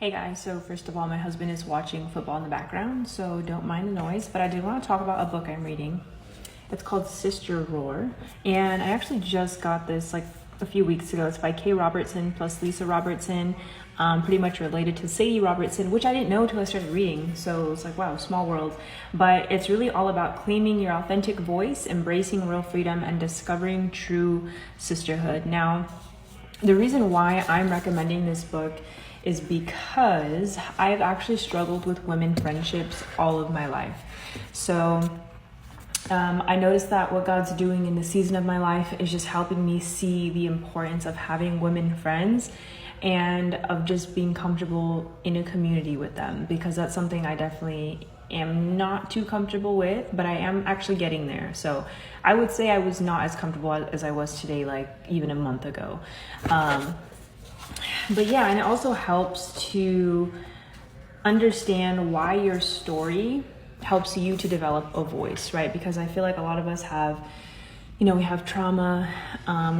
Hey guys, so first of all, my husband is watching football in the background, so don't mind the noise, but I did want to talk about a book I'm reading. It's called Sister Roar, and I actually just got this like a few weeks ago. It's by Kay Robertson plus Lisa Robertson, pretty much related to Sadie Robertson, which I didn't know until I started reading, so it was like, wow, small world. But it's really all about claiming your authentic voice, embracing real freedom, and discovering true sisterhood. Now, the reason why I'm recommending this book is because I've actually struggled with women friendships all of my life. So I noticed that what God's doing in the season of my life is just helping me see the importance of having women friends and of just being comfortable in a community with them, because that's something I definitely am not too comfortable with, but I am actually getting there. So I would say I was not as comfortable as I was today, like even a month ago. But yeah, and it also helps to understand why your story helps you to develop a voice, right? Because I feel like a lot of us have, we have trauma,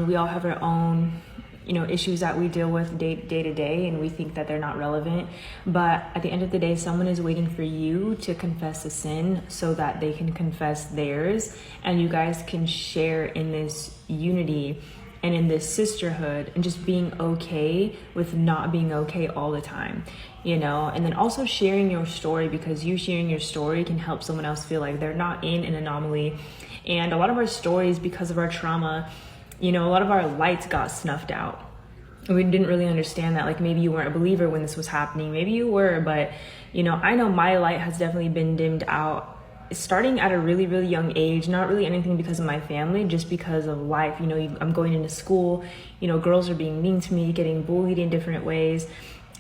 we all have our own, issues that we deal with day to day, and we think that they're not relevant. But at the end of the day, someone is waiting for you to confess a sin so that they can confess theirs, and you guys can share in this unity and in this sisterhood, and just being okay with not being okay all the time, and then also sharing your story, because you sharing your story can help someone else feel like they're not in an anomaly. And a lot of our stories, because of our trauma, a lot of our lights got snuffed out. We didn't really understand that. Like, maybe you weren't a believer when this was happening, maybe you were, but I know my light has definitely been dimmed out starting at a really, really young age. Not really anything because of my family, just because of life. I'm going into school, girls are being mean to me, getting bullied in different ways,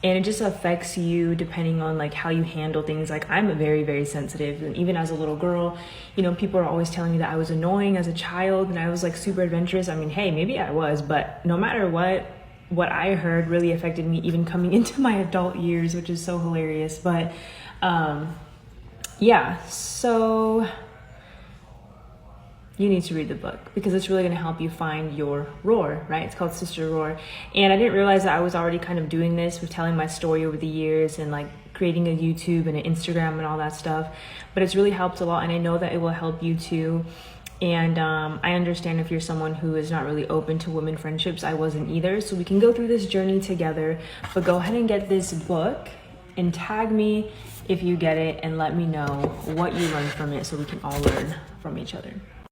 and it just affects you depending on like how you handle things. Like, I'm very, very sensitive, and even as a little girl, people are always telling me that I was annoying as a child and I was like super adventurous. I mean, hey, maybe I was, but no matter what I heard really affected me even coming into my adult years, which is so hilarious. But yeah, so you need to read the book, because it's really going to help you find your roar, right? It's called Sister Roar. And I didn't realize that I was already kind of doing this with telling my story over the years and like creating a YouTube and an Instagram and all that stuff. But it's really helped a lot, and I know that it will help you too. And I understand if you're someone who is not really open to women friendships. I wasn't either. So we can go through this journey together. But go ahead and get this book and tag me if you get it, and let me know what you learned from it, so we can all learn from each other.